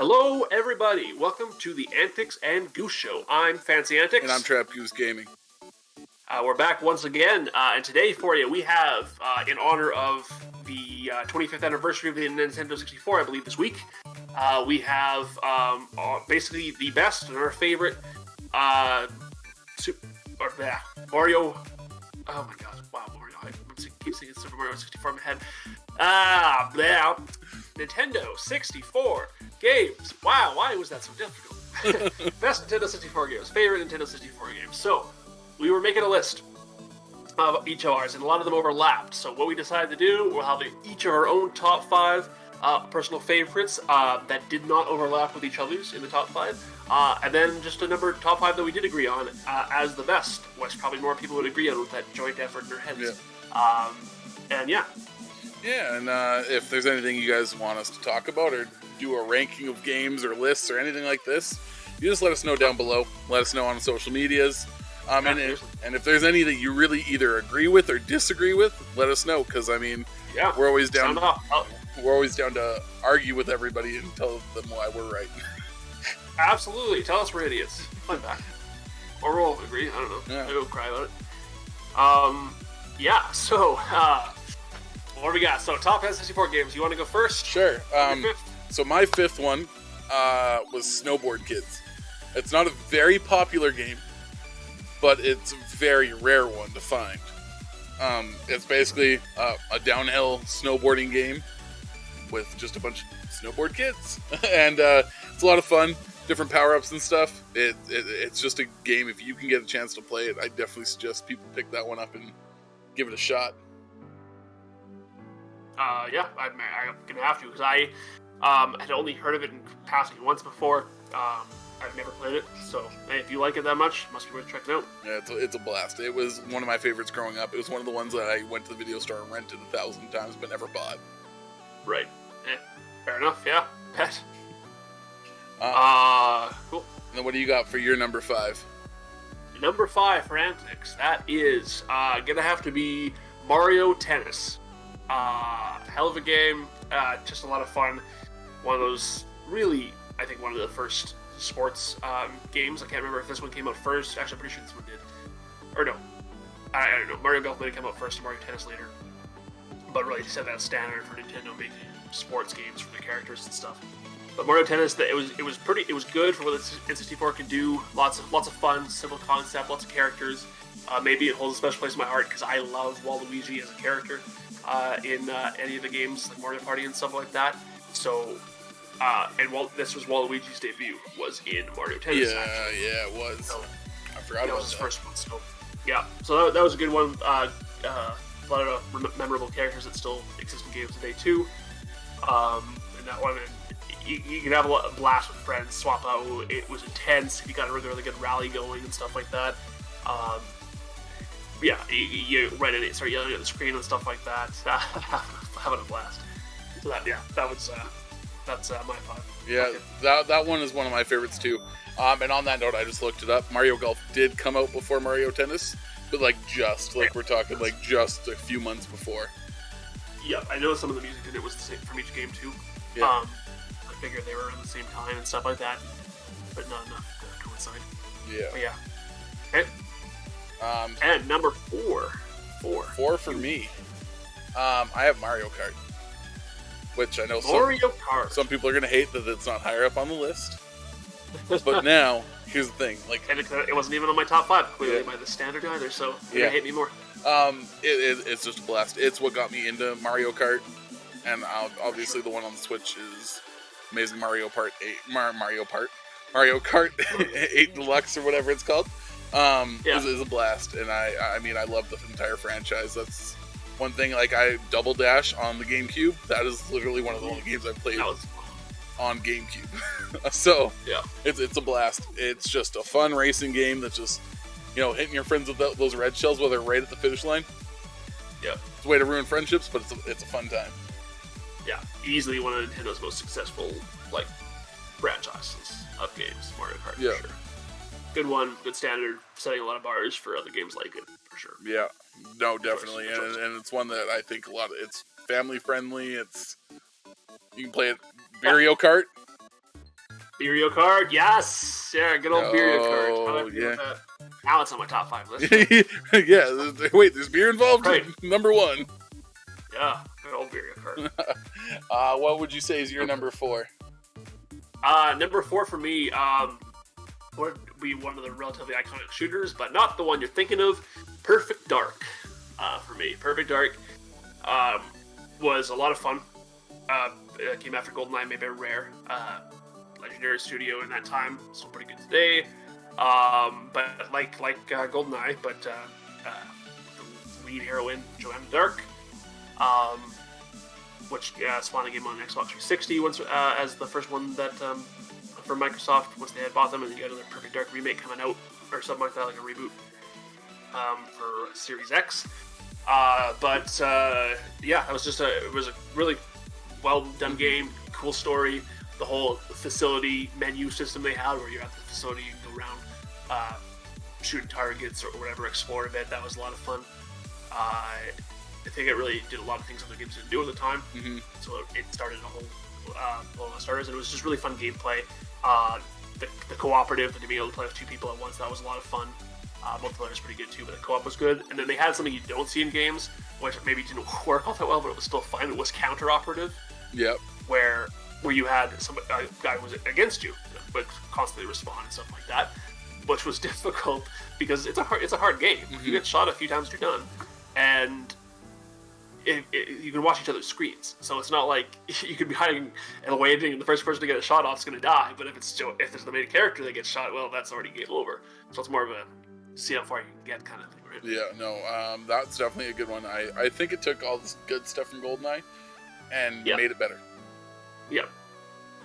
Hello, everybody. Welcome to the Antics and Goose Show. I'm Fancy Antics. And I'm Trap Goose Gaming. We're back once again, and today for you we have, in honor of the 25th anniversary of the Nintendo 64, I believe this week, we have basically the best and our favorite Mario. Oh my god! Wow, Mario! I keep saying Super Mario 64 in my head. Nintendo 64 games. Wow, why was that so difficult? Best Nintendo 64 games, favorite Nintendo 64 games. So, we were making a list of each of ours, and a lot of them overlapped. So what we decided to do, we'll have each of our own top 5 personal favorites that did not overlap with each other's in the top 5. And then just a number top 5 that we did agree on as the best, which probably more people would agree on with that joint effort in their heads. Yeah. And yeah. Yeah, and if there's anything you guys want us to talk about or do a ranking of games or lists or anything like this, you just let us know down below. Let us know on social medias. And if there's any that you really either agree with or disagree with, let us know, because I mean, we're always down. We're always down to argue with everybody and tell them why we're right. Absolutely, tell us we're idiots. Fight back, or we'll agree. I don't know. Yeah. Maybe we'll cry about it. Yeah. So, what do we got? So, top N64 games. You want to go first? Sure. So my 5th one was Snowboard Kids. It's not a very popular game, but it's a very rare one to find. It's basically a downhill snowboarding game with just a bunch of snowboard kids. And it's a lot of fun, different power-ups and stuff. It's just a game, if you can get a chance to play it, I definitely suggest people pick that one up and give it a shot. Yeah, I'm going to have to, because I had only heard of it in passing once before. I've never played it, so hey, if you like it that much, it must be worth checking out. Yeah, it's a blast. It was one of my favorites growing up. It was one of the ones that I went to the video store and rented 1,000 times, but never bought. Right. Fair enough, yeah. Bet. Cool. And then what do you got for your number 5? Number 5 for Antics, that is gonna have to be Mario Tennis. Hell of a game, just a lot of fun. One of those, really, I think one of the first sports games. I can't remember if this one came out first. Actually, I'm pretty sure this one did. Or no. I don't know. Mario Golf might have come out first and Mario Tennis later. But really set that standard for Nintendo making sports games for the characters and stuff. But Mario Tennis, it was good for what the N64 could do. Lots of fun, simple concept, lots of characters. Maybe it holds a special place in my heart because I love Waluigi as a character in any of the games like Mario Party and stuff like that. So, this was Waluigi's debut, was in Mario Tennis. Yeah, it was. So, I forgot about that. Was his first one. So, yeah, so that was a good one. A lot of memorable characters that still exist in games today too. And that one, you can have a blast with friends, swap out. It was intense. You got a really good rally going and stuff like that. Yeah, you right in it, start yelling at the screen and stuff like that. Having a blast. So that's my 5. Yeah, okay. That one is one of my favorites too. And on that note, I just looked it up. Mario Golf did come out before Mario Tennis, but we're talking just a few months before. Yeah, I know some of the music in it was the same from each game too. Yeah. I figured they were around the same time and stuff like that, but not enough to coincide. Yeah. But yeah. Okay. And number 4. 4 for me. I have Mario Kart, which I know some people are gonna hate that it's not higher up on the list. But now, here's the thing: and it wasn't even on my top 5 clearly by the standard either. So you're gonna hate me more. It's just a blast. It's what got me into Mario Kart, and obviously the one on the Switch is Amazing Mario Kart 8 Deluxe or whatever it's called. Is a blast, and I mean I love the entire franchise. That's one thing. I Double Dash on the GameCube. That is literally one of the only games I've played on GameCube. So yeah, it's a blast. It's just a fun racing game that's just hitting your friends with those red shells while they're right at the finish line. Yeah, it's a way to ruin friendships, but it's a fun time. Yeah, easily one of Nintendo's most successful franchises of games. Mario Kart, for sure. Good one, good standard, setting a lot of bars for other games like it, for sure. Yeah, no, definitely, and it's one that I think it's family friendly. You can play it Mario Kart. Beerio card, yes! Yeah, good old Beerio card. How did I feel with that? Now it's on my top 5 list. Yeah, wait, there's beer involved? Right. Number 1. Yeah, good old Beerio card. What would you say is your number 4? Number 4 for me, would be one of the relatively iconic shooters, but not the one you're thinking of. Perfect Dark, for me. Perfect Dark was a lot of fun. It came after GoldenEye, maybe a rare. Legendary studio in that time, still pretty good today. But like GoldenEye, but the lead heroine Joanna Dark, which spawned a game on Xbox 360 once as the first one that for Microsoft once they had bought them, and you got another Perfect Dark remake coming out or something like that, like a reboot for Series X. Yeah, it was a really well done game, cool story. The whole facility menu system they had, where you're at the facility, you can go around, shooting targets or whatever, explore a bit. That was a lot of fun. I think it really did a lot of things other games didn't do at the time. Mm-hmm. So it started a whole lot of starters, and it was just really fun gameplay. The cooperative, and to be able to play with 2 people at once, that was a lot of fun. Multiplayer was pretty good too, but the co-op was good. And then they had something you don't see in games, which maybe didn't work all that well, but it was still fun. It was counter-operative. Yep. Where you had a guy who was against you, but constantly respond and stuff like that, which was difficult because it's a hard game. Mm-hmm. You get shot a few times, you're done, and you can watch each other's screens. So it's not like you could be hiding and waiting, and the first person to get a shot off is going to die. But if there's the main character that gets shot, well, that's already game over. So it's more of a see how far you can get kind of thing, right? Yeah, no, that's definitely a good one. I think it took all this good stuff from GoldenEye and made it better. Yeah.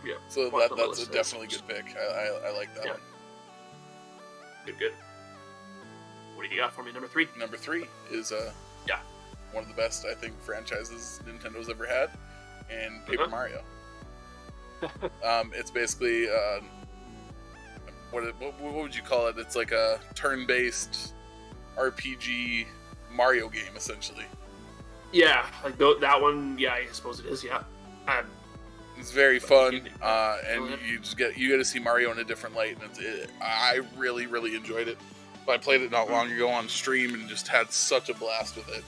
Yeah. So that's a definitely good pick. I like that one. Good. What do you got for me? Number 3? Number 3 is one of the best, I think, franchises Nintendo's ever had, and Paper Mario. It's basically what would you call it? It's like a turn-based RPG Mario game, essentially. Yeah, like that one. Yeah, I suppose it is. Yeah. It's very fun, and you get to see Mario in a different light, and I really, really enjoyed it. I played it not long ago on stream and just had such a blast with it.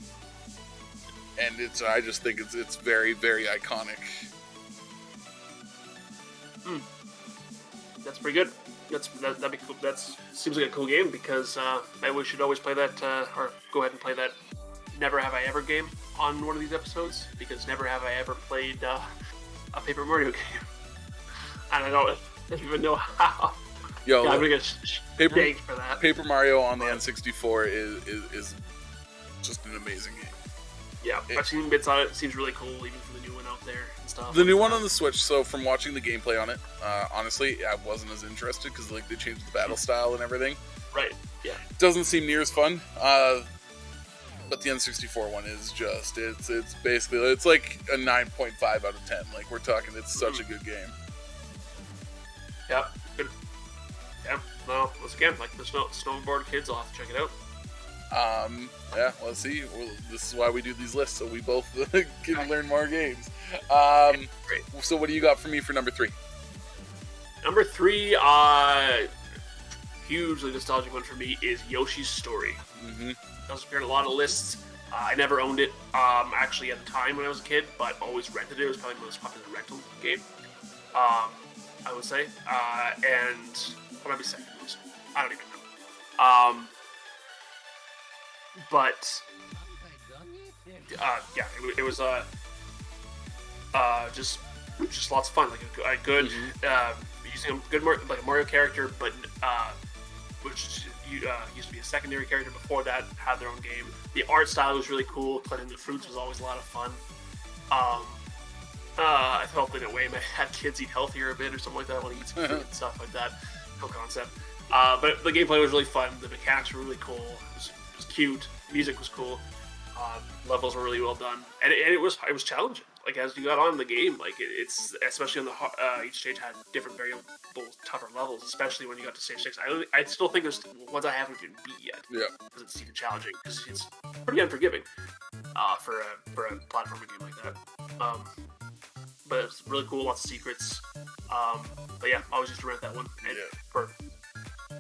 And I just think it's very, very iconic. That's pretty good. That'd be cool. That seems like a cool game because maybe we should always play that, or go ahead and play that Never Have I Ever game on one of these episodes, because never have I ever played a Paper Mario game, and I don't even know how. Yo, I'm gonna get spanked for that. Paper Mario on the N64 is just an amazing game. Yeah, I've seen bits on it. It seems really cool, even for the new one out there and stuff. The new one on the Switch. So from watching the gameplay on it, honestly, I wasn't as interested because they changed the battle style and everything. Right. Yeah. It doesn't seem near as fun. But the N64 one is just it's basically it's like a 9.5 out of 10. Like we're talking, it's such a good game. Yeah. Good. Yeah. No. Once again, like the snowboard kids, I'll have to check it out. Yeah, let's see. Well, this is why we do these lists, so we both can learn more games. Great. So what do you got for me for number 3? Number 3, hugely nostalgic one for me is Yoshi's Story. Mm-hmm. That was appeared on a lot of lists. I never owned it, actually at the time when I was a kid, but always rented it. It was probably the most popular rental game, I would say. And what might be second? I don't even know. But yeah, it was just lots of fun. Like a good using a good like a Mario character, but which used to be a secondary character before that, had their own game. The art style was really cool. Collecting the fruits was always a lot of fun. I felt in a way I had kids eat healthier a bit or something like that when they eat some food and stuff like that. Cool concept. But the gameplay was really fun. The mechanics were really cool. It was cute. Music was cool. Levels were really well done, and it was challenging. Like as you got on in the game, like it's especially on the each stage had different variable, tougher levels. Especially when you got to stage 6. I still think there's ones I haven't even beat yet. Yeah, because it's even challenging. Because it's pretty unforgiving for a platforming game like that. But it's really cool. Lots of secrets. But yeah, I always used to rent that one. And Yeah. for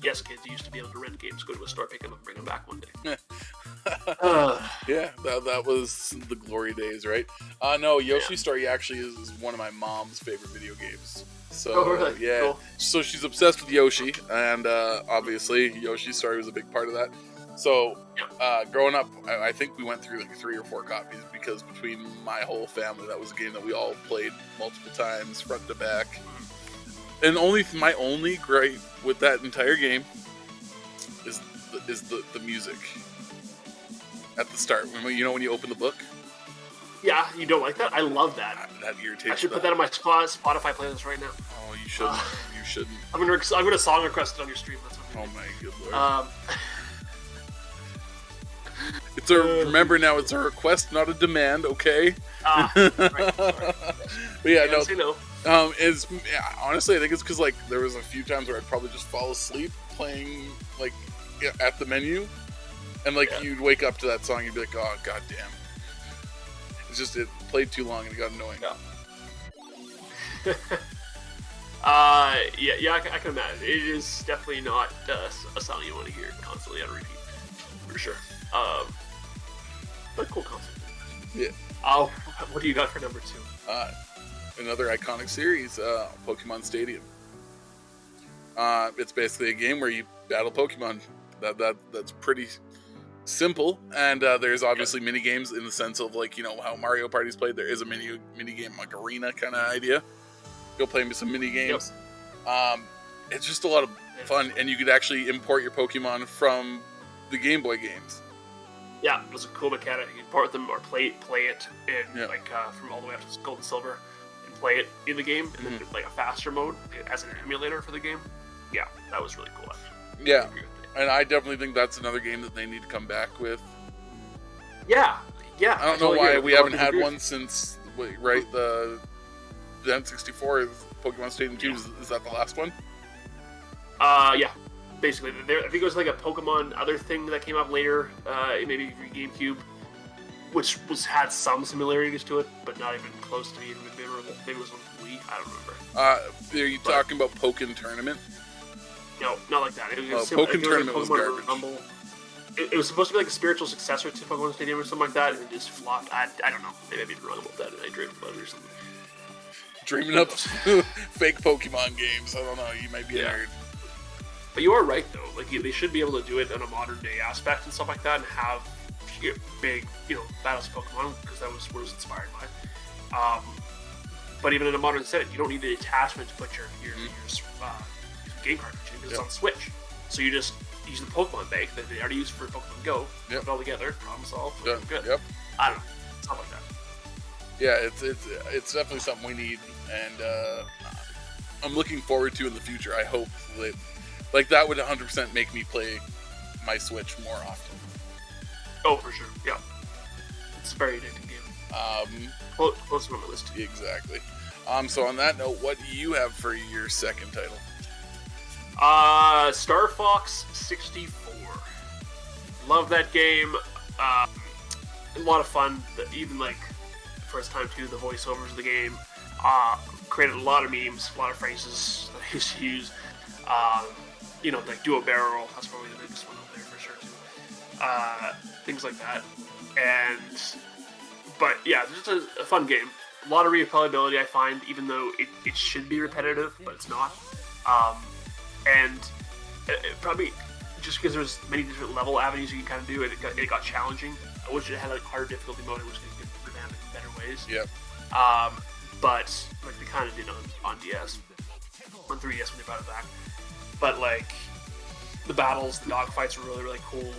yes, kids, you used to be able to rent games, go to a store, pick them up, bring them back one day. Yeah, that was the glory days, right? No, Yoshi's Story actually is one of my mom's favorite video games. So, Oh, really? yeah. Cool. So she's obsessed with Yoshi, and obviously Yoshi's Story was a big part of that. So, growing up, I think we went through like 3 or 4 copies, because between my whole family, that was a game that we all played multiple times, front to back. And my only gripe with that entire game is the music at the start. When you open the book? Yeah, you don't like that? I love that. That irritates. I should put that on my Spotify playlist right now. Oh, you shouldn't. You shouldn't. I'm gonna song request it on your stream. That's what Oh my good lord. Remember now, it's a request, not a demand. Okay. Right, sorry. But yeah, no. Say no. Honestly, I think it's because like there was a few times where I'd probably just fall asleep playing like at the menu, and like you'd wake up to that song, and you'd be like, oh god damn. It's just it played too long and it got annoying. Yeah, I can imagine. It is definitely not a song you want to hear constantly on repeat, for sure. But cool concept. Yeah. What do you got for number 2? Another iconic series, Pokemon Stadium. It's basically a game where you battle Pokemon. That's pretty simple, and there's obviously mini games in the sense of like how Mario Party's played. There is a mini game like arena kind of idea. You'll play some mini games. Yep. It's just a lot of fun, and you could actually import your Pokemon from the Game Boy games. Yeah, it was a cool mechanic. You can import them or play it in from all the way up to Gold and Silver, and play it in the game, and then like a faster mode as an emulator for the game. Yeah, that was really cool. Actually. Yeah, and I definitely think that's another game that they need to come back with. Yeah. I don't know why we haven't had one since the N64 Pokemon Stadium 2. Is that the last one? Yeah. Basically, I think it was like a Pokemon other thing that came up later, maybe for GameCube, which had some similarities to it, but not even close to being memorable. Maybe it was on Wii. I don't remember. Are you talking about Pokken Tournament? No, not like that. It was Pokken Tournament was garbage. Rumble. It was supposed to be like a spiritual successor to Pokemon Stadium or something like that, and it just flopped. I don't know. Maybe I've been wrong about that, and I dreamed about it or something. Dreaming up fake Pokemon games. I don't know. You might be a nerd. But you are right, though. Like, they should be able to do it in a modern day aspect and stuff like that, and have big, battles of Pokemon, because that was what it was inspired by. But even in a modern setting, you don't need the attachment to put your game cartridge in, because it's on Switch. So you just use the Pokemon bank that they already use for Pokemon Go, put it all together, problem solved, good. Yep. I don't know, stuff like that. Yeah, it's definitely something we need, and I'm looking forward to in the future. I hope that would 100% make me play my Switch more often. Oh, for sure. Yeah, it's a very addicting game. Close on my list too. Exactly. So on that note, what do you have for your second title? Star Fox 64. Love that game. A lot of fun. Even like first time too, the voiceovers of the game. Created a lot of memes, a lot of phrases that I used to use. Like duo barrel. That's probably the biggest one up there for sure too. Things like that. But yeah, it's just a fun game. A lot of replayability, I find, even though it should be repetitive, but it's not. And it probably just because there's many different level avenues you can kind of do, it got challenging. I wish it had a harder difficulty mode. I wish they could revamp it in better ways. Yep. But like they kind of did on DS, on 3DS when they brought it back. But like the battles, the dogfights were really, really cool.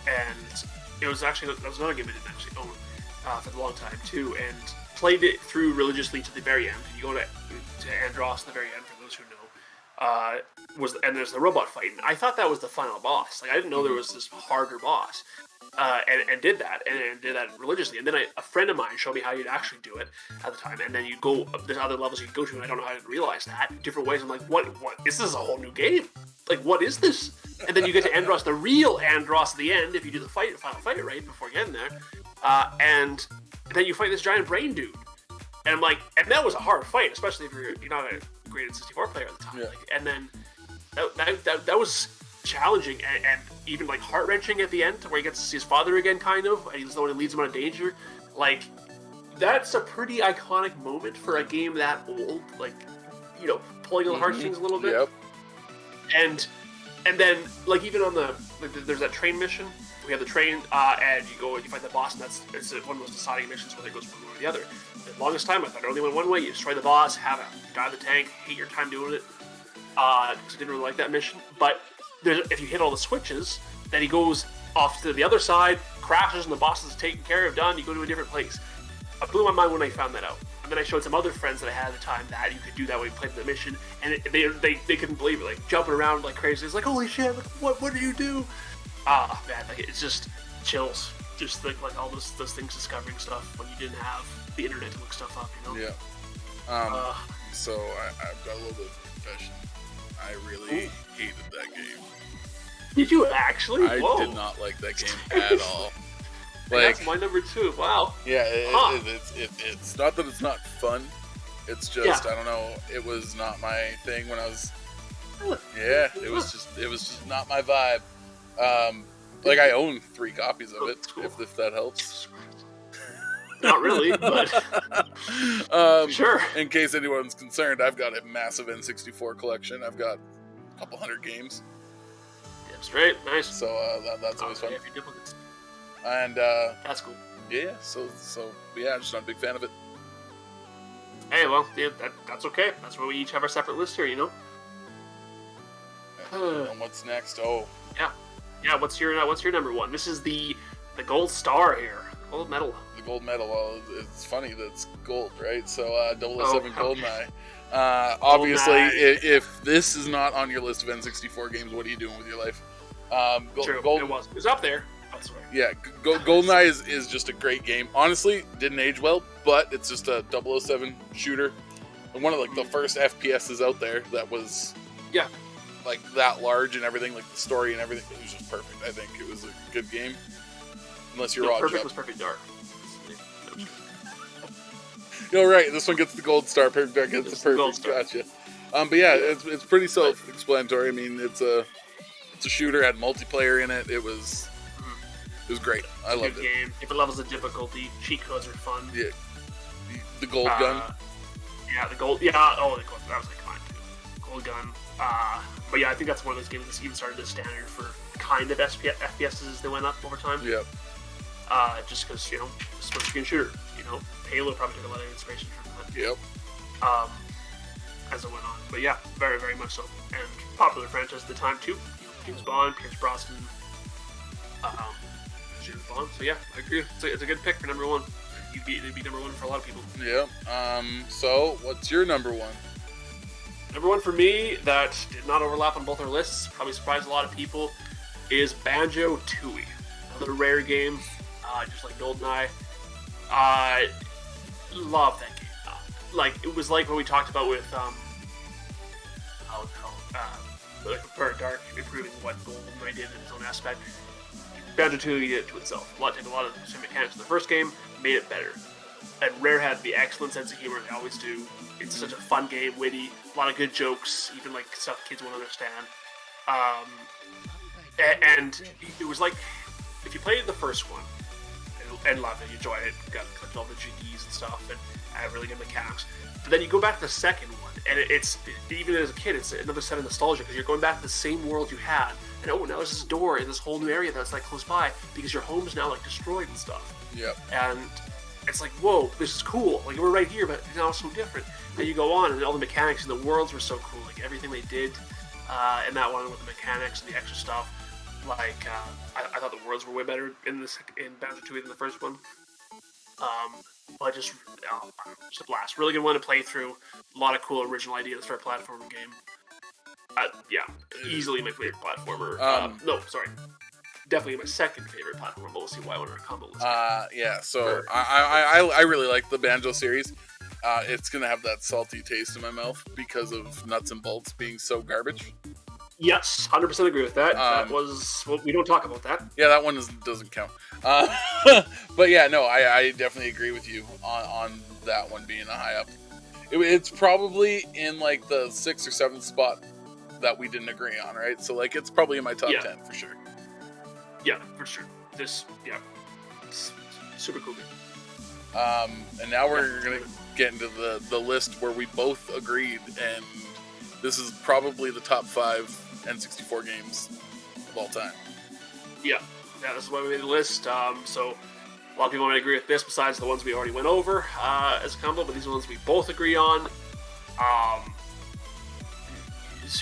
And it was actually, that was another game I didn't actually own for a long time too, and played it through religiously to the very end. You go to Andros at the very end, for those who know. And there's the robot fight. And I thought that was the final boss. Like I didn't know there was this harder boss. And did that religiously. And then a friend of mine showed me how you'd actually do it at the time. And then you go, there's other levels you can go to, and I don't know how I didn't realize that. Different ways. I'm like, what? This is a whole new game. Like, what is this? And then you get to Andros, the real Andros at the end, if you do the final fight right before getting there. And then you fight this giant brain dude. And I'm like, and that was a hard fight, especially if you're not a great N64 player at the time. Yeah. Like, and then that was challenging and even like heart wrenching at the end, where he gets to see his father again, kind of, and he's the one who leads him out of danger. Like, that's a pretty iconic moment for a game that old. Like, you know, pulling on the heartstrings a little bit. Yep. And then, like, even on the there's that train mission. We have the train, and you go and you fight the boss, and it's one of those deciding missions where it goes from one or the other. The longest time, I thought it only went one way. You destroy the boss, have a guy in the tank, hate your time doing it, because I didn't really like that mission. But if you hit all the switches, then he goes off to the other side, crashes, and the boss is taken care of, done. You go to a different place. I blew my mind when I found that out. And then I showed some other friends that I had at the time that you could do that when you played the mission, and they couldn't believe it, like jumping around like crazy. It's like, holy shit, like, what do you do? Man, like, it's just chills. Just like all those things, discovering stuff when you didn't have the internet to look stuff up, you know? Yeah. So I've got a little bit of confession. I really hated that game. Did you actually? I did not like that game at all. Like, that's my number 2. Wow. Yeah, it's not that it's not fun. It's just I don't know. It was not my thing when I was. Yeah, it was just not my vibe. Like, I own 3 copies of it, cool. if that helps. Not really, but sure. In case anyone's concerned, I've got a massive N64 collection. I've got a couple hundred games. Damn straight, nice. So that's always fun. And that's cool. Yeah, so yeah, I'm just not a big fan of it. Hey, well, yeah, that's okay. That's why we each have our separate list here, you know. And what's next? Oh, yeah. What's your number 1? This is the gold star here, gold medal. The gold medal. Well, it's funny that it's gold, right? So 007 Goldeneye. Obviously, if this is not on your list of N64 games, what are you doing with your life? True, it was up there. Yeah, GoldenEye is just a great game. Honestly, didn't age well, but it's just a 007 shooter. And one of like the first FPSs out there that was like that large and everything, like the story and everything. It was just perfect. I think it was a good game. Unless you're Perfect was Perfect Dark. You're right. This one gets the gold star. Perfect Dark gets the perfect. Gotcha. But yeah, it's pretty self-explanatory. I mean, it's a shooter. Had multiplayer in it. It was great. I loved it. Game. Different levels of difficulty. Cheat codes are fun. Yeah. The gold gun. Yeah, the gold. Yeah. Oh, the gold. That was like mine too. Gold gun. But yeah, I think that's one of those games that's even started as standard for kind of FPSs as they went up over time. Yep. Just because, you know, split screen shooter. You know, Halo probably took a lot of inspiration from that. Yep. As it went on. But yeah, very, very much so. And popular franchise at the time too. You know, James Bond, Pierce Brosnan, James Bond. So yeah, I agree. It's a good pick for number 1. It'd be number 1 for a lot of people. Yeah. So what's your number 1? Number 1 for me that did not overlap on both our lists, probably surprised a lot of people, is Banjo-Tooie. Another rare game, just like GoldenEye. I love that game. Like, it was like what we talked about with like Perfect Dark, improving what GoldenEye did in its own aspect. Banjo-Tooie did it to itself. Took a lot of the same mechanics of the first game, made it better. And Rare had the excellent sense of humor they always do. It's such a fun game, witty, a lot of good jokes, even like stuff kids won't understand. And it was like, if you played the first one and loved it, you enjoyed it, got all the jiggies and stuff, and had really good mechanics. But then you go back to the second one, and it's even as a kid, it's another set of nostalgia because you're going back to the same world you had, and now there's this door in this whole new area that's like close by because your home's now like destroyed and stuff. Yep. And it's like, whoa, this is cool. Like, we're right here, but now it's so different. And you go on, and all the mechanics and the worlds were so cool. Like, everything they did in that one with the mechanics and the extra stuff. Like, I thought the worlds were way better in Banjo-Tooie than the first one. But just a blast. Really good one to play through. A lot of cool original ideas for a platformer game. Yeah, easily my favorite platformer. No, sorry. Definitely my second favorite platformer, but we'll see why on our combo list. Yeah, so I really like the Banjo series. It's going to have that salty taste in my mouth because of Nuts and Bolts being so garbage. Yes, 100% agree with that. That was... Well, we don't talk about that. Yeah, that one doesn't count. But yeah, no, I definitely agree with you on that one being a high up. It's probably in like the 6th or 7th spot that we didn't agree on, right? So like it's probably in my top 10 for sure. Yeah, for sure. It's super cool game. And now we're gonna get into the list where we both agreed, and this is probably the top 5 N64 games of all time. Yeah, this is why we made the list. So a lot of people might agree with this, besides the ones we already went over as a combo, but these are the ones we both agree on.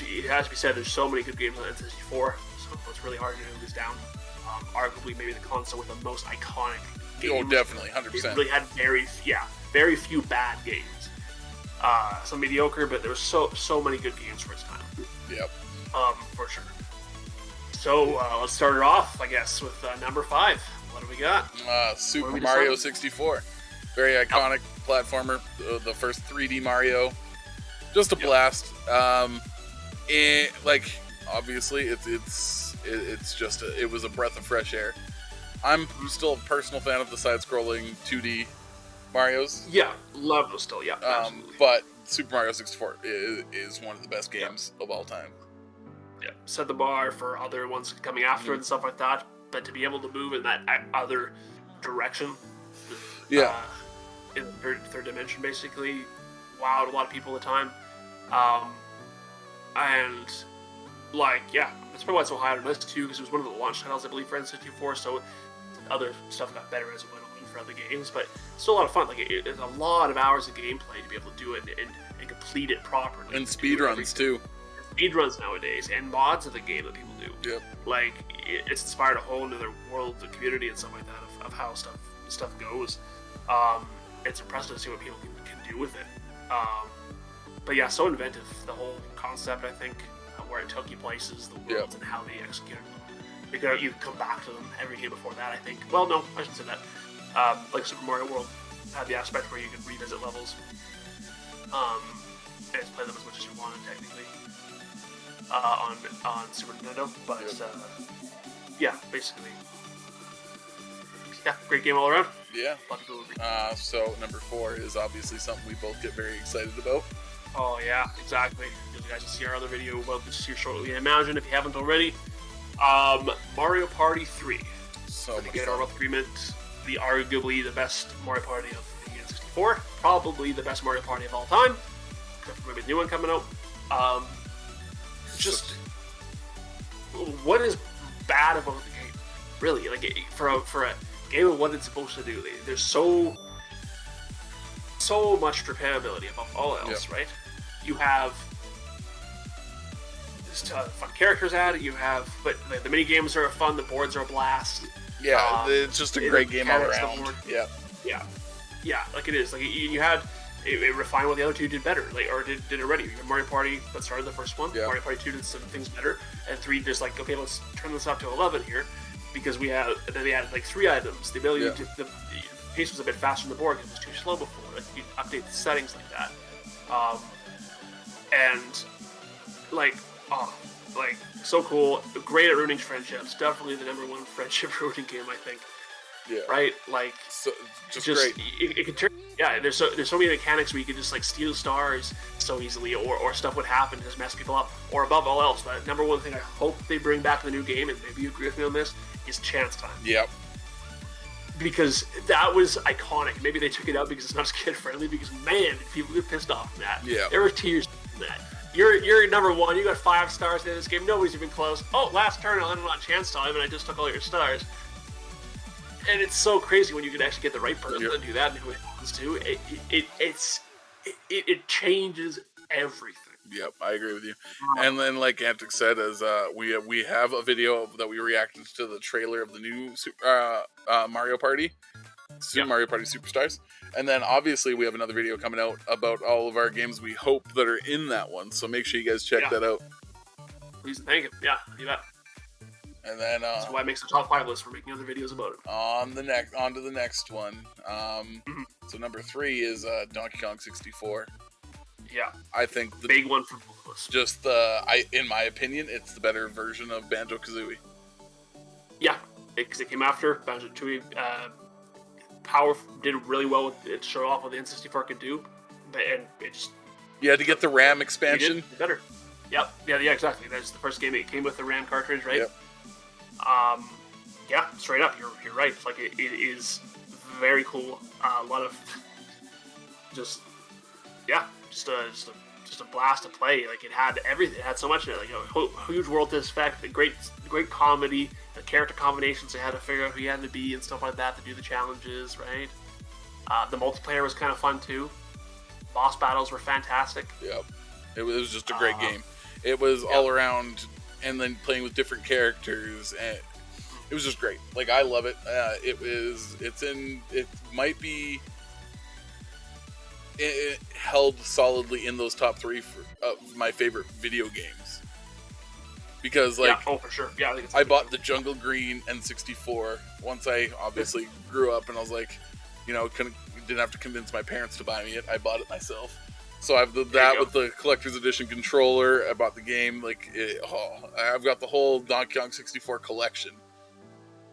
It has to be said, there's so many good games on N64, so it's really hard to narrow these down. Arguably, maybe the console with the most iconic games. Oh, definitely, 100%. It really had very few bad games. Some mediocre, but there were so many good games for its time. Yep. For sure. So let's start it off, I guess, with number 5. What do we got? Super Mario 64. Very iconic platformer. The first 3D Mario. Just a blast. Obviously, it was a breath of fresh air. I'm still a personal fan of the side-scrolling 2D Marios. Yeah, love those still. Yeah, absolutely. But Super Mario 64 is one of the best games of all time. Yeah, set the bar for other ones coming after and stuff like that. But to be able to move in that other direction, in the third dimension, basically, wowed a lot of people at the time. That's probably why it's so high on the list too, because it was one of the launch titles, I believe, for N64. So other stuff got better as it went on for other games, but still a lot of fun. Like it's a lot of hours of gameplay to be able to do it and complete it properly. And speedruns too. Speedruns nowadays, and mods of the game that people do. Yep. Like it's inspired a whole other world, the community and stuff like that of how stuff goes. It's impressive to see what people can do with it. But yeah, so inventive, the whole concept, I think, where it took you places, the worlds, and how they executed them. Because you come back to them every game before that, I think. Well, no, I shouldn't say that. Like Super Mario World had the aspect where you could revisit levels and play them as much as you wanted, technically, on Super Nintendo. But basically, great game all around. Yeah. So number 4 is obviously something we both get very excited about. Oh yeah, exactly. You guys will see our other video about this here shortly, I imagine, if you haven't already. Mario Party 3. So to get our agreement, arguably the best Mario Party of the N64, probably the best Mario Party of all time, except for maybe the new one coming out. Just what is bad about the game? Really, like for a game of what it's supposed to do, there's so much repairability above all else, right? You have fun characters added. But the mini games are fun. The boards are a blast. Yeah, it's just a great game all around. Yeah. Like it is. Like you had it refined what the other two did better, did already. You had Mario Party that started the first one. Yeah. Mario Party 2 did some things better, and 3 just like, okay, let's turn this up to 11 here, because we had. And then they added like 3 items. The ability to the pace was a bit faster on the board because it was too slow before. Like you update the settings like that, so cool. Great at ruining friendships. Definitely the number 1 friendship ruining game, I think. Yeah. Right? Like just great. It can turn. Yeah. There's so many mechanics where you can just like steal stars so easily, or stuff would happen to just mess people up. Or above all else, the number 1 thing I hope they bring back in the new game, and maybe you agree with me on this, is chance time. Yep. Because that was iconic. Maybe they took it out because it's not as kid friendly. Because man, did people get pissed off from that. Yeah. There were tears in that. You're number 1. You got 5 stars in this game. Nobody's even close. Oh, last turn I landed on chance time, and I just took all your stars. And it's so crazy when you can actually get the right person to do that, and who it happens to. It changes everything. Yep, I agree with you. And then, like Antics said, as we have a video that we reacted to the trailer of the new Mario Party, Mario Party Superstars, and then obviously we have another video coming out about all of our games we hope that are in that one. So make sure you guys check that out. Please and thank you. Yeah, you bet. And then that's why it makes the top 5 list for making other videos about it. On to the next one. So number 3 is Donkey Kong 64. Yeah, I think the big one for both of us. Just in my opinion, it's the better version of Banjo-Kazooie. Yeah, because it came after Banjo-Tooie. did really well with it, showed off what the N64 could do, and it just You had to get the RAM expansion. Better. Yep. Yeah, exactly. That's the first game. It came with the RAM cartridge, right? Yep. Yeah, straight up, you're right. It's like it is very cool. A lot of just a blast to play. Like it had everything. It had so much in it. Like a huge world to expect, a great comedy, the character combinations. They had to figure out who you had to be and stuff like that to do the challenges, right? The multiplayer was kind of fun too. Boss battles were fantastic. Yep. It was just a great game. It was all around, and then playing with different characters, and it was just great. Like, I love it. It might be held solidly in those top 3 of my favorite video games. Because, like, for sure. Yeah, I think I bought the Jungle Green N64 once I obviously grew up, and I was like, didn't have to convince my parents to buy me it. I bought it myself. So I've that with the collector's edition controller. I bought the game. I've got the whole Donkey Kong 64 collection.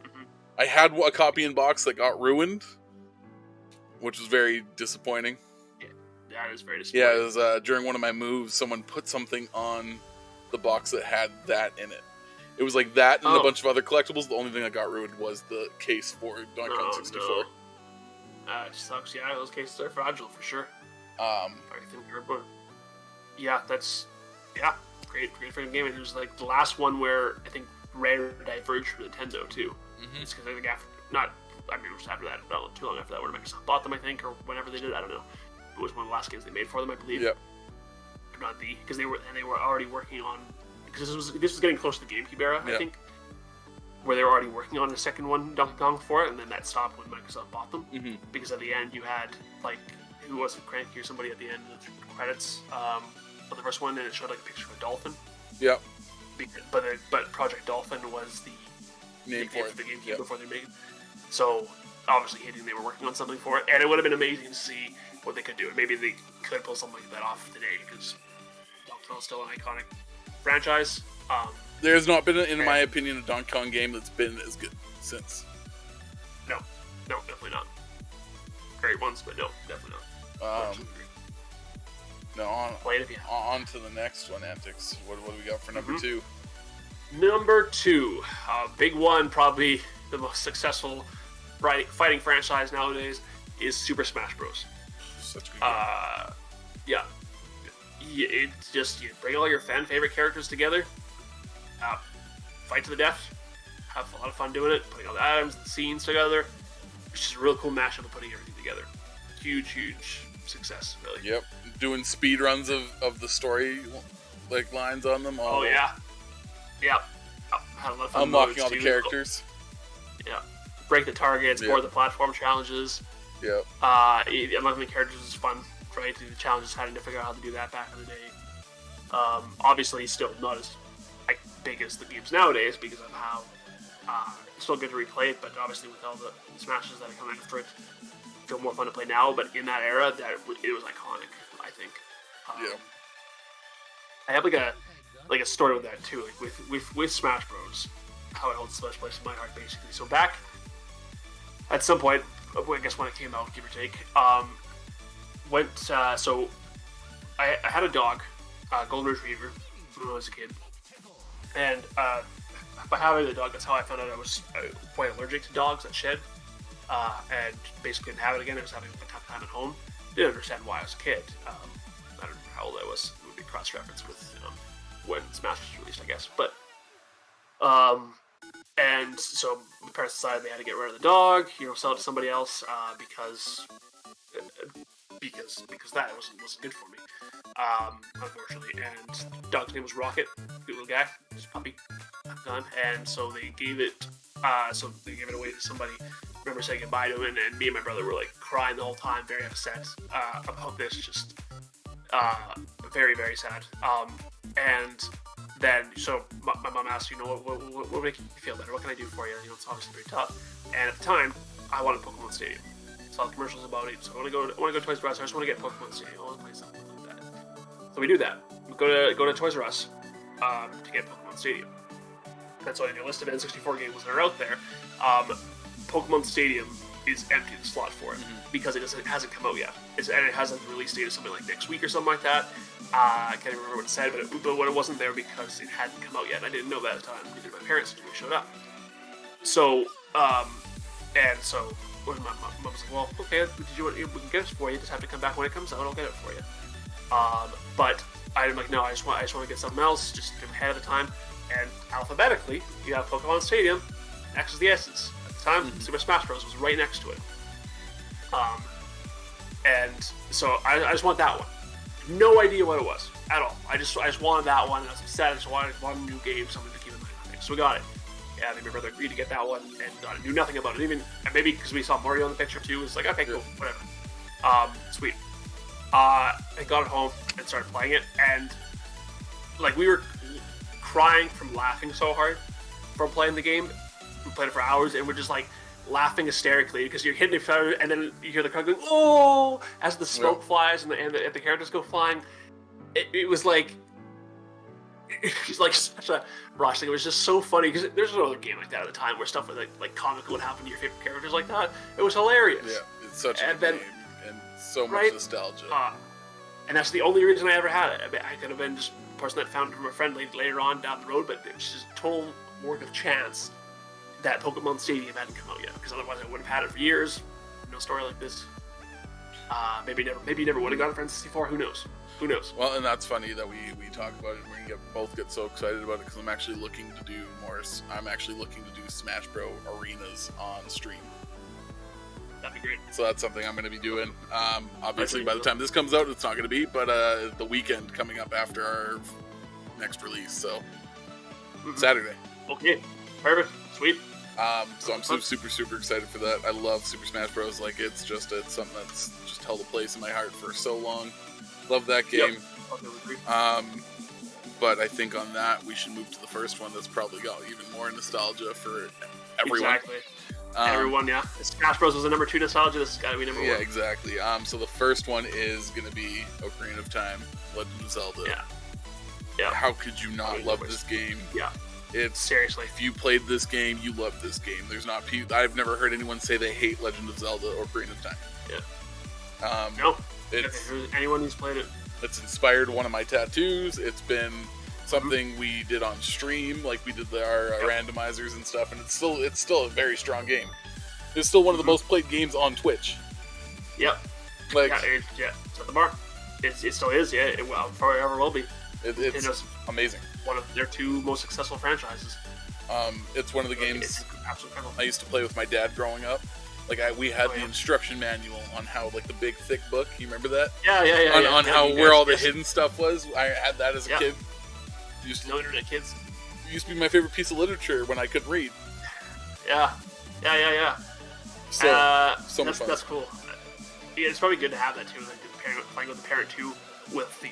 Mm-hmm. I had a copy in box that got ruined, which was very disappointing. Yeah, that is very disappointing. Yeah, it was during one of my moves, someone put something on the box that had that in it. It was like that and a bunch of other collectibles. The only thing that got ruined was the case for Donkey Kong 64. No. It sucks. Yeah, those cases are fragile for sure. Yeah, that's great freaking game. And it was like the last one where I think Rare diverged from Nintendo too. Mm-hmm. It's because I think it was after that, not too long after that, when Microsoft bought them, I think, or whenever they did. I don't know. It was one of the last games they made for them, I believe. Yep. Not because they were already working on, because this was getting close to the GameCube era, I think, where they were already working on the second one, Donkey Kong, for it, and then that stopped when Microsoft bought them. Mm-hmm. Because at the end you had like, who was it, Cranky or somebody at the end of the credits of the first one, and it showed like a picture of a dolphin. Yep. But Project Dolphin was the name for the GameCube before they made it. So obviously they were working on something for it, and it would have been amazing to see what they could do. And maybe they could pull something like that off today, because Donkey Kong is still an iconic franchise. There's not been, in my opinion, a Donkey Kong game that's been as good since. No, definitely not. Great ones, but no, definitely not. On to the next one, Antics. What do we got for number 2? Number 2, big one, probably the most successful fighting franchise nowadays, is Super Smash Bros. Such a good game. Yeah. It's just, you bring all your fan favorite characters together, fight to the death, have a lot of fun doing it, putting all the items and the scenes together. It's just a real cool mashup of putting everything together. Huge success, really. Yep. Doing speed runs of the story lines on them. Yeah. Yep. Had a lot of fun. Unlocking all the characters. Yeah. Break the targets, board the platform challenges. Yep. Unlocking the characters is fun, right? The challenges, having to figure out how to do that back in the day. Obviously, still not as big as the games nowadays because of how it's still good to replay it, but obviously with all the smashes that are coming after it, feel more fun to play now. But in that era, it was iconic, I think. I have like a story with that too, like with Smash Bros. How it holds a special place in my heart, basically. So back at some point, I guess when it came out, give or take, so I had a dog, golden retriever, when I was a kid, and by having the dog, that's how I found out I was quite allergic to dogs that shed, and basically didn't have it again. I was having a tough time at home. Didn't understand why I was a kid. I don't remember how old I was. It would be cross-reference with when Smash was released, I guess. But and so the parents decided they had to get rid of the dog, sell it to somebody else, because that wasn't good for me, unfortunately. And the dog's name was Rocket, good little guy, just a puppy, and so they gave it away to somebody. I remember saying goodbye to him, and me and my brother were like crying the whole time, very upset about this, just very, very sad. And then, so my mom asked, what would make you feel better? What can I do for you? It's obviously very tough. And at the time, I wanted Pokemon Stadium. Saw the commercials about it, so I want to go to Toys R Us. I just want to get Pokemon Stadium. I want to play something like that. So we do that. We go to Toys R Us to get Pokemon Stadium. And so in your list of N64 games that are out there, Pokemon Stadium is empty, the slot for it, because it hasn't come out yet. And it has a release date of something like next week or something like that. I can't even remember what it said, but it wasn't there because it hadn't come out yet. And I didn't know that at the time. Neither did my parents until we showed up. So, and so when my mom was like, well, okay, we can get it for you. Just have to come back when it comes out. I'll get it for you. But I'm like, no, I just want to get something else, just ahead of the time. And alphabetically, you have Pokemon Stadium, X is the S's. At the time, Super Smash Bros. Was right next to it. And so I just want that one. No idea what it was at all. I just wanted that one. And I was upset. I just wanted a new game, something to keep in mind. So we got it. Yeah, my brother agreed to get that one, and knew nothing about it. Even maybe because we saw Mario in the picture too. It's like, okay, cool, whatever. Sweet. I got it home and started playing it, and like we were crying from laughing so hard from playing the game. We played it for hours, and we're just like laughing hysterically because you're hitting each other, and then you hear the crowd going, "Oh!" as the smoke flies and the characters go flying. It was like. It's like such a rush thing. It was just so funny because there's no other game like that at the time where stuff like comical would happen to your favorite characters like that. It was hilarious. Yeah, it's such a good game and so much nostalgia. And that's the only reason I ever had it. I mean, I could have been just a person that found it from a friend later on down the road, but it's just total work of chance that Pokemon Stadium hadn't come out yet, because otherwise I would have had it for years. No story like this. Maybe never would have gotten it for N64. Who knows? Who knows? Well, and that's funny that we talk about it and we both get so excited about it because I'm actually looking to do more. I'm actually looking to do Smash Bros. Arenas on stream. That'd be great. So that's something I'm going to be doing. Obviously, by the time this comes out, it's not going to be, but the weekend coming up after our next release, so Saturday. Okay, perfect, sweet. So I'm super excited for that. I love Super Smash Bros. Like it's something that's just held a place in my heart for so long. Love that game. Yep. But I think on that we should move to the first one. That's probably got even more nostalgia for everyone. Exactly. Everyone, yeah. Smash Bros was the number 2 nostalgia. This has got to be number 1. Yeah, exactly. So the first one is gonna be Ocarina of Time, Legend of Zelda. Yeah. How could you not love this game? Yeah. It's seriously. If you played this game, you love this game. There's not. I've never heard anyone say they hate Legend of Zelda or Ocarina of Time. Yeah. No. Anyone who's played it. It's inspired one of my tattoos. It's been something we did on stream, like we did our randomizers and stuff, and it's still a very strong game. It's still one of the most played games on Twitch. Like it's at the bar. It still is. Yeah, it forever will be. It's amazing. One of their 2 most successful franchises. It's one of the games I used to play with my dad growing up. Like we had the instruction manual on how, like the big thick book. You remember that? Yeah. On how where all the hidden stuff was. I had that as a kid. No internet kids. It used to be my favorite piece of literature when I couldn't read. Yeah. So much fun. That's cool. Yeah, it's probably good to have that too. Like playing with a parent too, with the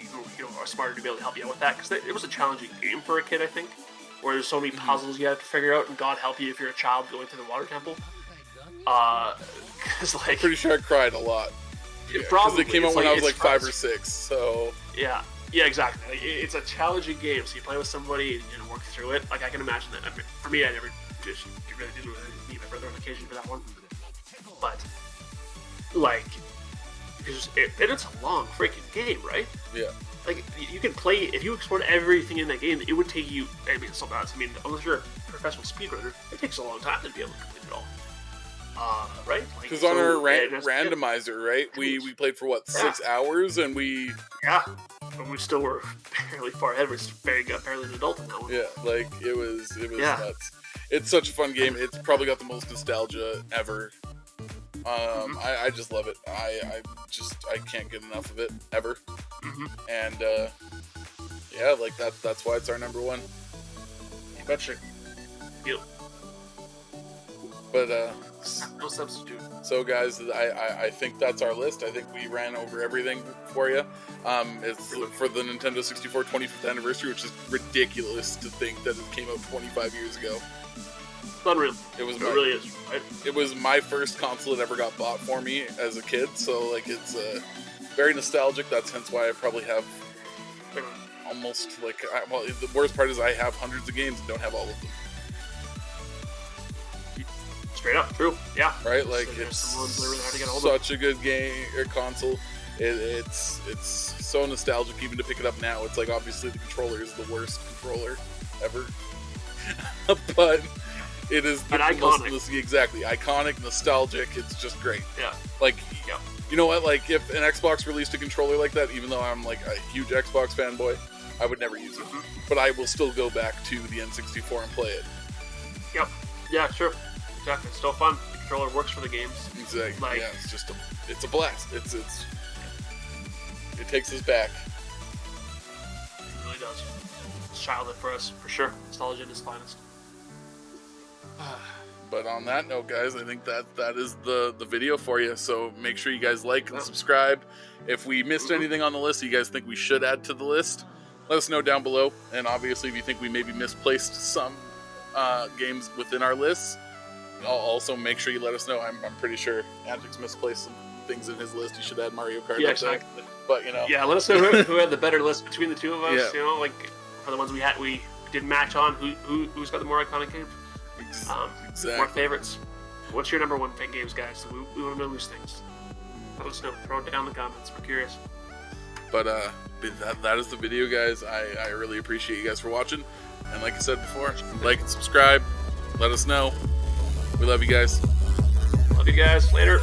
are smarter to be able to help you out with that, because it was a challenging game for a kid, I think, where there's so many puzzles you have to figure out, and God help you if you're a child going through the water temple. Because like, pretty sure I cried a lot. Probably it came out when I was like 5 or 6. So yeah, exactly. Like, it's a challenging game, so you play with somebody and you work through it. Like I can imagine that. I mean, for me, I never just really did meet my brother on occasion for that one, but like, it's a long freaking game, right? Yeah. Like you can play if you explored everything in that game, it would take you. I mean, it's not nuts. I mean, unless you're a professional speedrunner, it takes a long time to be able to complete it all. Right? Because on our randomizer, right? We played for 6 hours, and we but we still were fairly far ahead. We got barely an adult in that one. Yeah, like it was nuts. It's such a fun game. It's probably got the most nostalgia ever. I just love it. I can't get enough of it ever. And like that's why it's our number 1. You betcha. Yep. But no substitute. So guys, I think that's our list. I think we ran over everything for you. It's for the Nintendo 64 25th anniversary, which is ridiculous to think that it came out 25 years ago. It's unreal. It really is. Right? It was my first console that ever got bought for me as a kid, so like it's very nostalgic. That's hence why I probably have almost the worst part is I have hundreds of games and don't have all of them. Straight up, true. Yeah. Right? Like, so it's really hard to get a hold of. such a good game or console. It's so nostalgic even to pick it up now. It's like, obviously the controller is the worst controller ever. But it is the iconic. Exactly. Iconic, nostalgic. It's just great. Yeah. Like, yeah. You know what? Like, if an Xbox released a controller like that, even though I'm like a huge Xbox fanboy, I would never use it. But I will still go back to the N64 and play it. Yep. Yeah, sure. Exactly. It's still fun. The controller works for the games. Exactly. Like, yeah, it's a blast. It takes us back. It really does. It's childhood for us, for sure. Nostalgia at its finest. But on that note, guys, I think that is the video for you. So make sure you guys like and subscribe. If we missed anything on the list you guys think we should add to the list, let us know down below. And obviously, if you think we maybe misplaced some games within our lists, also make sure you let us know. I'm pretty sure Antics misplaced some things in his list. You should add Mario Kart. Yeah, exactly. But you know, yeah, let us know who had the better list between the two of us. Yeah. You know, like for the ones we did match on. Who's got the more iconic games? Exactly. More favorites. What's your number one fan games, guys? We want to know these things. Let us know. Throw it down in the comments. We're curious. But that is the video, guys. I really appreciate you guys for watching. And like I said before, like and subscribe. Let us know. We love you guys. Love you guys. Later.